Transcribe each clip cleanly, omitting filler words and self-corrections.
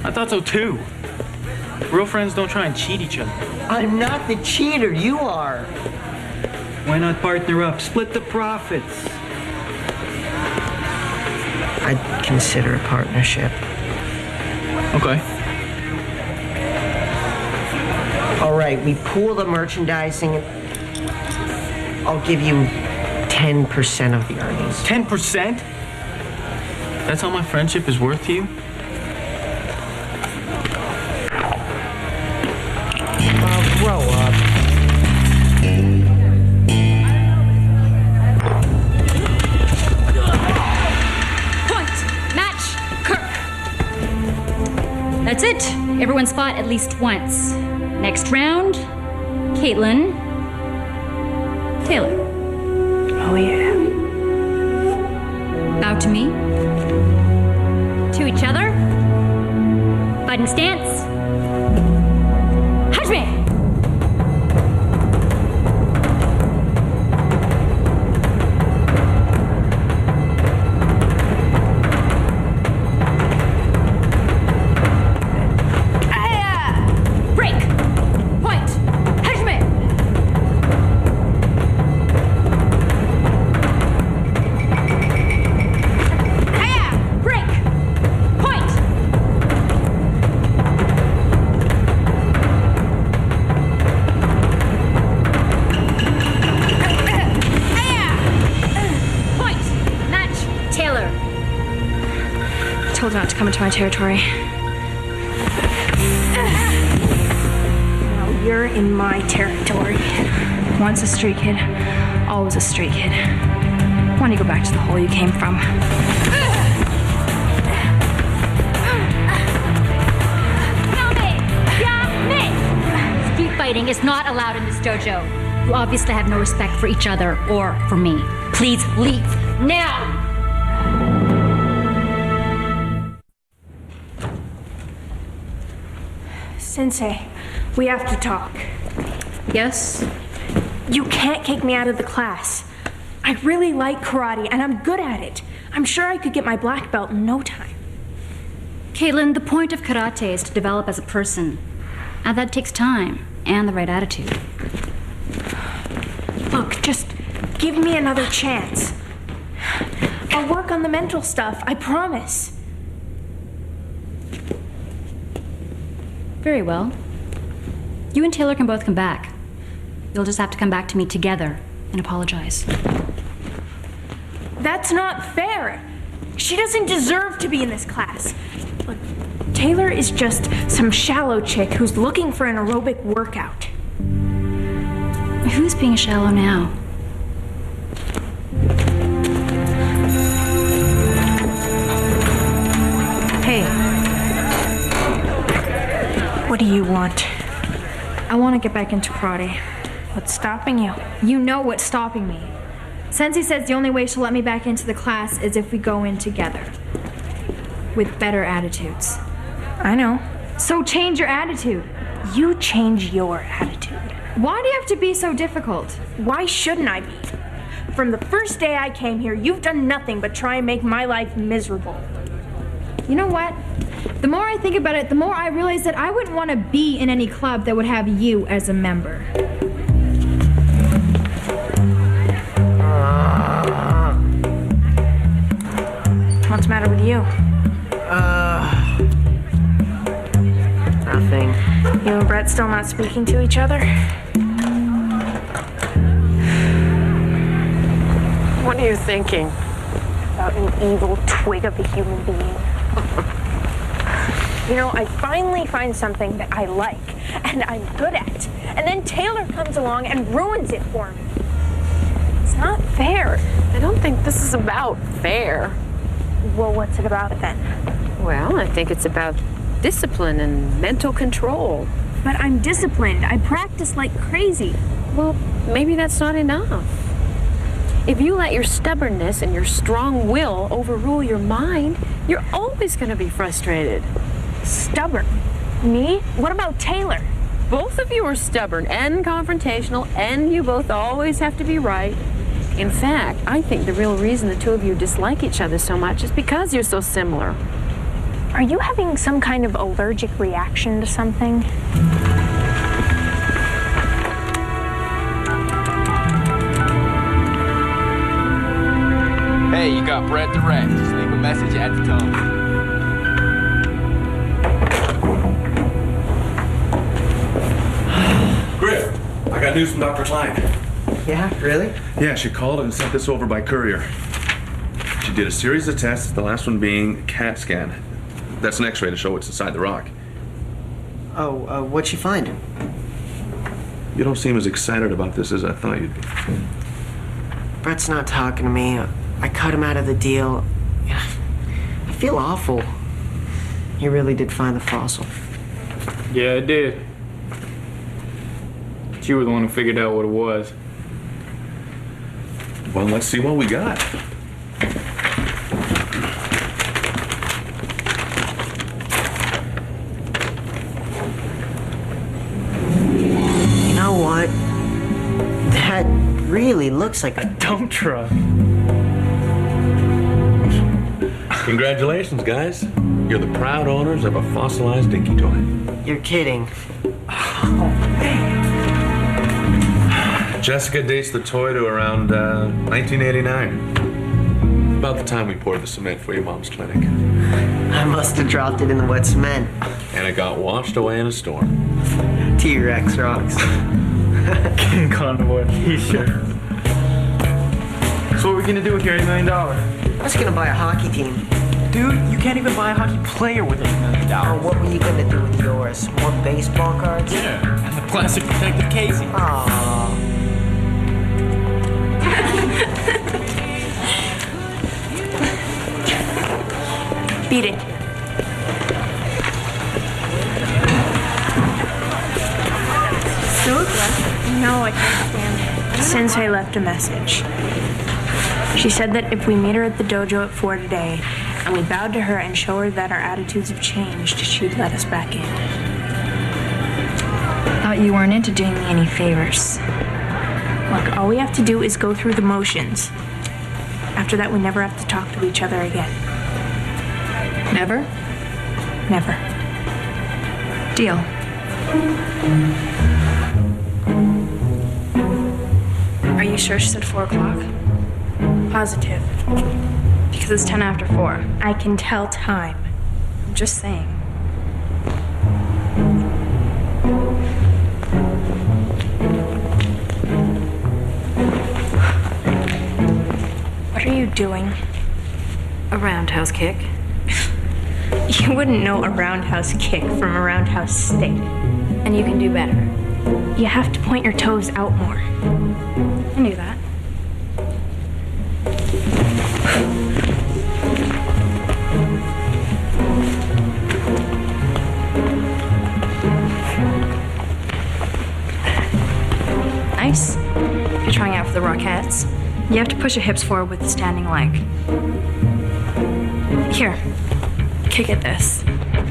I thought so too. Real friends don't try and cheat each other. I'm not the cheater, you are. Why not partner up? Split the profits. I'd consider a partnership. Okay. All right, we pool the merchandising. I'll give you 10% of the earnings. 10%? That's all my friendship is worth to you? Grow up. Point! Match! Kirk! That's it. Everyone's fought at least once. Next round, Caitlin. Taylor. Oh, yeah. Bow to me. To each other. Fighting stance. Hajime! Break! Point! Hajime! Break! Point! Point! Match! Taylor. Told you not to come into my territory. Now you're in my territory. Once a street kid, always a street kid. Why don't you go back to the hole you came from? Street fighting is not allowed in this dojo. You obviously have no respect for each other or for me. Please leave now! Sensei, we have to talk. Yes? You can't kick me out of the class. I really like karate, and I'm good at it. I'm sure I could get my black belt in no time. Caitlin, the point of karate is to develop as a person. And that takes time and the right attitude. Look, just give me another chance. I'll work on the mental stuff, I promise. Very well. You and Taylor can both come back. You'll just have to come back to me together and apologize. That's not fair. She doesn't deserve to be in this class. Look, Taylor is just some shallow chick who's looking for an aerobic workout. Who's being shallow now? Hey. What do you want? I want to get back into karate. What's stopping you? You know what's stopping me. Sensei says the only way she'll let me back into the class is if we go in together. With better attitudes. I know. So change your attitude. You change your attitude. Why do you have to be so difficult? Why shouldn't I be? From the first day I came here, you've done nothing but try and make my life miserable. You know what? The more I think about it, the more I realize that I wouldn't want to be in any club that would have you as a member. What's the matter with you? Nothing. You and Brett still not speaking to each other? What are you thinking? About an evil twig of a human being. You know, I finally find something that I like and I'm good at. And then Taylor comes along and ruins it for me. It's not fair. I don't think this is about fair. Well, what's it about then? Well, I think it's about discipline and mental control. But I'm disciplined. I practice like crazy. Well, maybe that's not enough. If you let your stubbornness and your strong will overrule your mind, you're always going to be frustrated. Stubborn? Me? What about Taylor? Both of you are stubborn and confrontational, and you both always have to be right. In fact, I think the real reason the two of you dislike each other so much is because you're so similar. Are you having some kind of allergic reaction to something? Hey, you got Brett direct. Just leave a message at the tone. Griff, I got news from Dr. Klein. Yeah, really? Yeah, she called and sent this over by courier. She did a series of tests, the last one being a CAT scan. That's an x-ray to show what's inside the rock. Oh, what'd she find? You don't seem as excited about this as I thought you'd be. Brett's not talking to me. I cut him out of the deal. I feel awful. He really did find the fossil. Yeah, it did. But you were the one who figured out what it was. Well, let's see what we got. You know what? That really looks like a dump truck. Congratulations, guys. You're the proud owners of a fossilized dinky toy. You're kidding. Jessica dates the toy to around 1989. About the time we poured the cement for your mom's clinic. I must have dropped it in the wet cement. And it got washed away in a storm. T-Rex rocks. King Kong wore a t-shirt. So what are we gonna do with your $8 million? I was gonna buy a hockey team. Dude, you can't even buy a hockey player with $8 million. Oh, what were you gonna do with yours? More baseball cards? Yeah, and the plastic protective casing. Aww. Beat it. No, I can't stand it. Sensei left a message. She said that if we meet her at the dojo at 4 today, and we bowed to her and show her that our attitudes have changed, she'd let us back in. Thought you weren't into doing me any favors. Look, all we have to do is go through the motions. After that, we never have to talk to each other again. Never? Never. Deal. Are you sure she said 4 o'clock? Positive. Because it's 10 after 4. I can tell time. I'm just saying. What are you doing? A roundhouse kick. You wouldn't know a roundhouse kick from a roundhouse stick. And you can do better. You have to point your toes out more. I knew that. Nice. You're trying out for the Rockettes. You have to push your hips forward with the standing leg. Here, kick at this.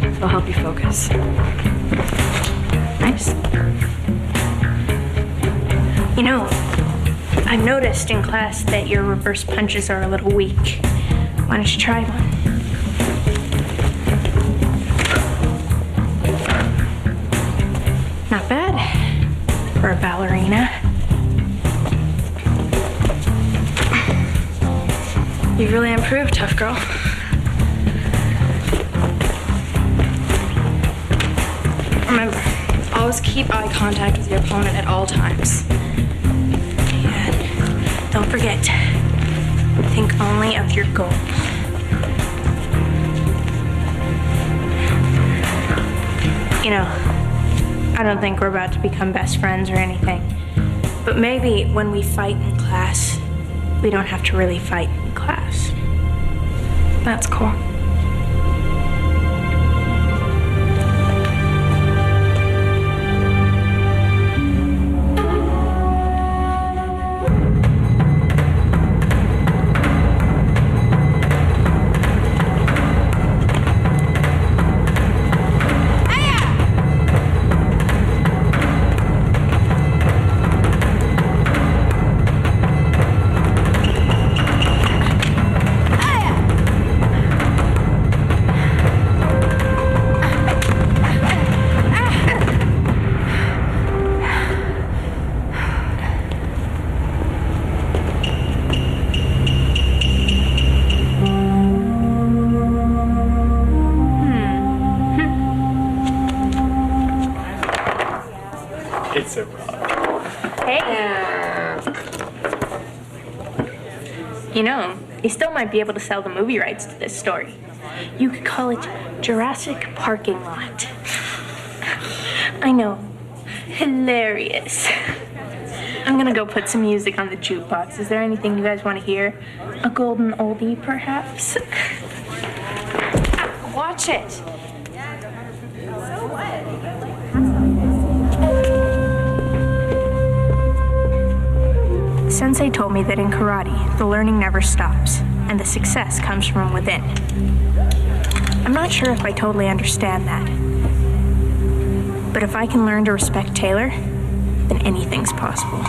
It'll help you focus. Nice. You know, I've noticed in class that your reverse punches are a little weak. Why don't you try one? Not bad for a ballerina. You've really improved, tough girl. Remember, always keep eye contact with your opponent at all times. And don't forget, think only of your goal. You know, I don't think we're about to become best friends or anything. But maybe when we fight in class, we don't have to really fight in class. That's cool. so proud. Hey. You know, they still might be able to sell the movie rights to this story. You could call it Jurassic Parking Lot. I know. Hilarious. I'm gonna go put some music on the jukebox. Is there anything you guys want to hear? A golden oldie, perhaps? Watch it. Sensei told me that in karate, the learning never stops, and the success comes from within. I'm not sure if I totally understand that. But if I can learn to respect Taylor, then anything's possible.